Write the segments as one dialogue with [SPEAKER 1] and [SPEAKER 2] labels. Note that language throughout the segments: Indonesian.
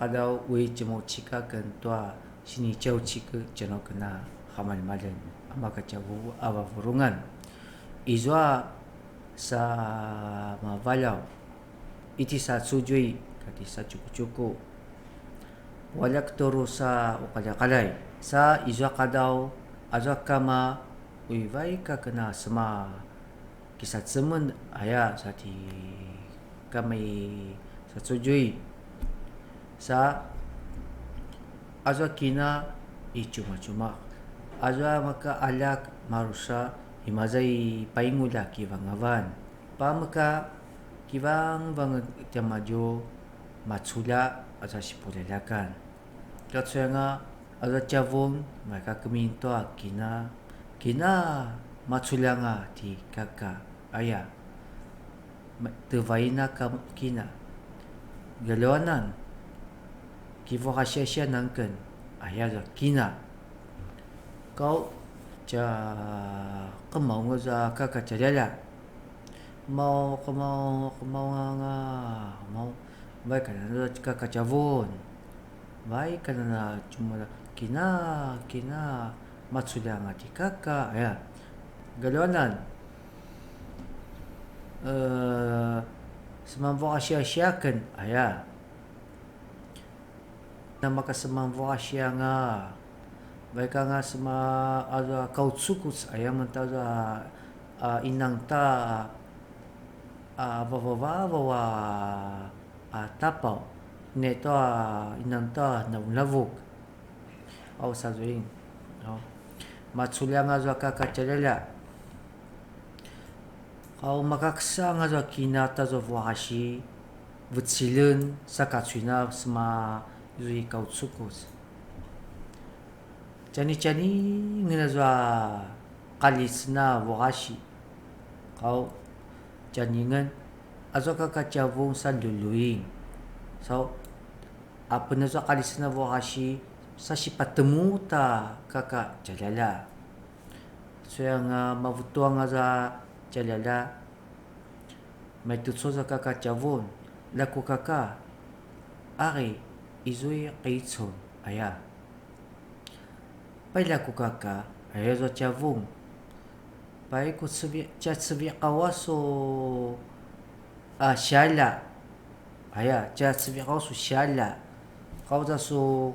[SPEAKER 1] Kalau we cemo chika kan tua sini jauh chika jeno kena hamal malen maka cabu ava furungan izwa sa mavalau iti sa sujui kati sa cuku-cuku walak toro sa ukalakalay sa izwa kadau azwa kama uivai ka kena sema kisat semen aya sati kami sa sujui sa azwa kina i cuma-cuma azwa maka alak marusa himazai paingula kivangavan pamaka kivang vang tamajo matsula azwa sipulelakan katsuya nga azwa chavong maka keminto kina matsula nga ti kaka aya tevaina kina galawanan kivo kasya nangken aya za kina kau ca kemau nga za kaka cadala mau nga mau baik kana za kaka cavon baik kana na cuma kina matsula nga ti kaka aya galawanan semamvo kasya-kasyaken aya na makasamamvo kasya nga baik nga sama azwa kautsukus aya manta za inang ta vavavawa tapaw neto inang ta navuk aw sa zoing matsula nga za kakacalala kau makaksa nga za kinata za wakashi vutsilen sa katsuna sma zui kautsukus cani ngena za kalisna wakashi kau caningan azo kakacavong sa luluing so apa na za kalisna wakashi sa sipatemu ta kaka jalala so yang mavutua nga za jalala may tutso za kakacavon laku kaka ari izui kaitson aya pai laku kaka aya za chavong pai ko sebi kawaso shala aya sebi kawaso shala kau za su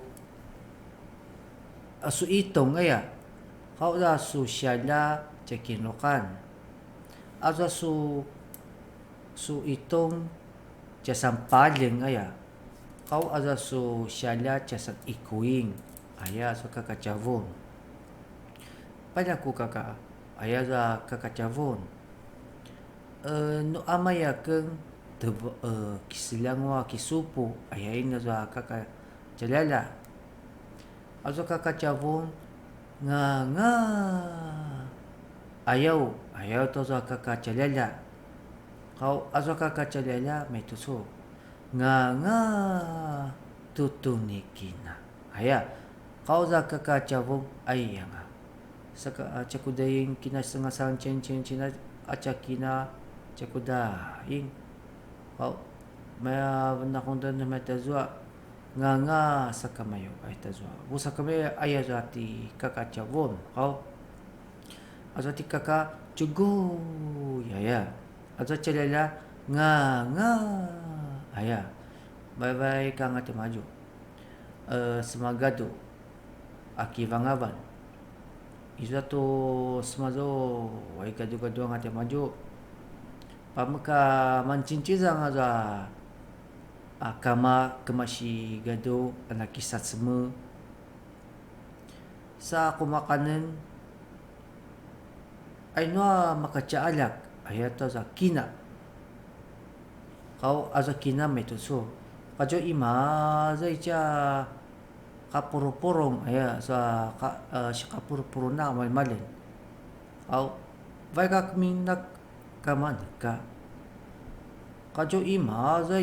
[SPEAKER 1] itong aya kau za su shala cekinokan aza su itong sampaling aya kau aza su shala san ikuing aya so kakacavon pada ku kaka aya za kakacavon no amaya keng kisilangwa kisupu aya ina za kaka jalala azo kakacavon nga ayaw to za kakacalala kau azo kakacalala may tuso nga tutunikina aya kau za kakacavong ay nga saka cakudaing kinasangasang cen acakina cakudaing kau maya nakundan na metazwa nga sakamayo ay tazwa busa kami aya za ti kakacavon kau azo ti kaka cugu aya azo calala nga aya bye ka nga maju semagado akivangavan iza to semazo wai kadu nga maju pamaka mancinciza nga za kama kemasi gado anak kisat semua sa kumakanen ay no makacaalak ayata za kina kau aza kina metuso kajo ima za ica kapuro-purong aya sa kapuro-puro na malen kau vai ka minak kaman ka kajo ima za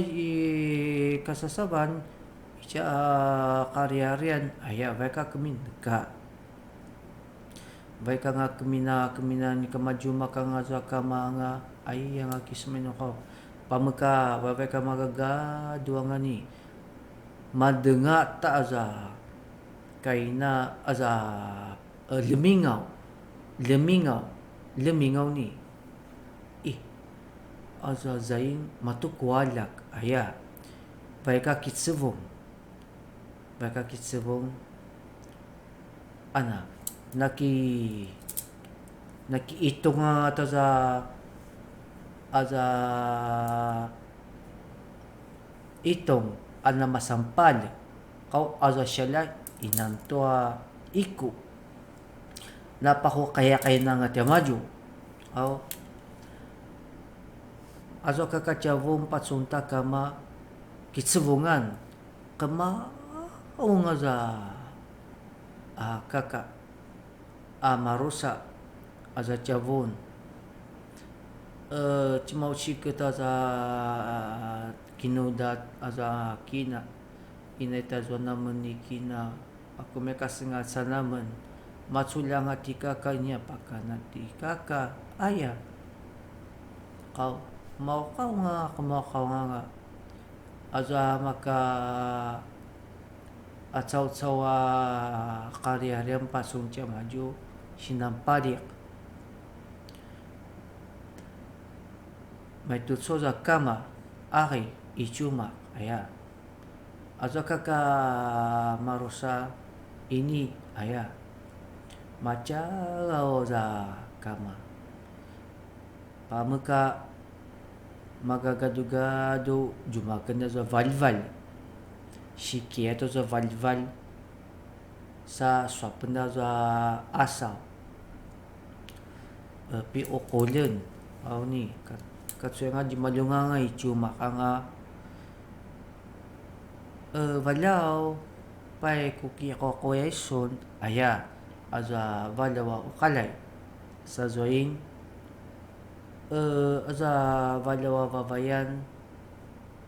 [SPEAKER 1] kasasaban ica karyarian aya vai ka kemin ka vai ka nga kemina ni kamaju maka nga za kama nga ay nga kismeno ko pamaka vai ka magaga dua nga ni madenga ta aza kaina aza lemingaw, lemingaw, lemingaw ni ih aza zain matukwalak aya baika kitsevong ana nakiitong nga ta za aza itong ana masampal kau aza syala inantua iku napako kaya na nga tiamaju au azo kakachavong patsunta kama kitsevongan kama nga za kaka marusa aza chavon chimauchi kita za kinudat aza kina inaita zo naman ni kina ako may kasingat sa naman matsulang at ikaka niya pakanati kaka aya kau mau kau nga aza maka atsaw-tsawa karya-karyang pasong siya maju sinamparik may tutso za kama aki ichuma aya aza kaka marusa ini aya macalao za kama pamuka magagado-gado jumagan na za valval shikieto za valval sa swapna za asaw pi okolen aw ni katsuya nga di malunga nga ichuma ka nga valaw pay kuki ako koyeson aya aza valawa ukalay sa zoing aza valawa vavayan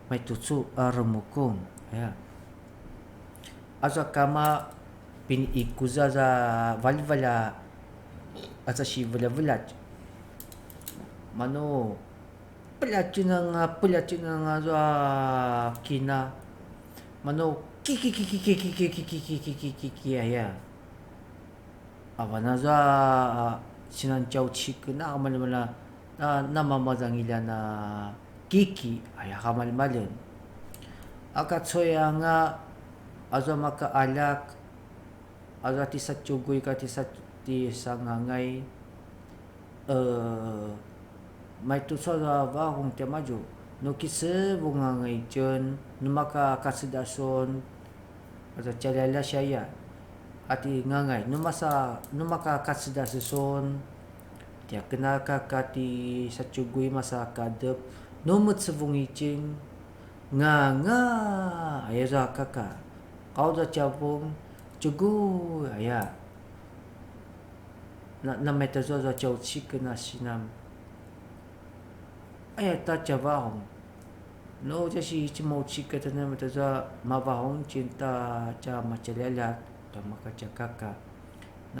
[SPEAKER 1] may tutsu remukong aya aza kama piniikuza za valvala aza si valavalaj mano pelatyo nga za kina mano kiki aya awana za sinanchaw chik na kamalmala na namamazangila na kiki aya kamalmalin akatsoya nga aza makaalak aza ti satsugoy ka ti sangangay may tutso za bakong tiamaju no kisebong nga ngay dyan no makakasidason aza tiyalala siya ati ngangay no makakasidason tiya kenaka kati satsugoy masakadep no mutsebong iching nga aya za kaka kau za chabong cugu aya na metazo za chau chik na sinam aya ta chabahong no jasi chimau chik ta na metazo mabahong cinta cha machalala ta makacakaka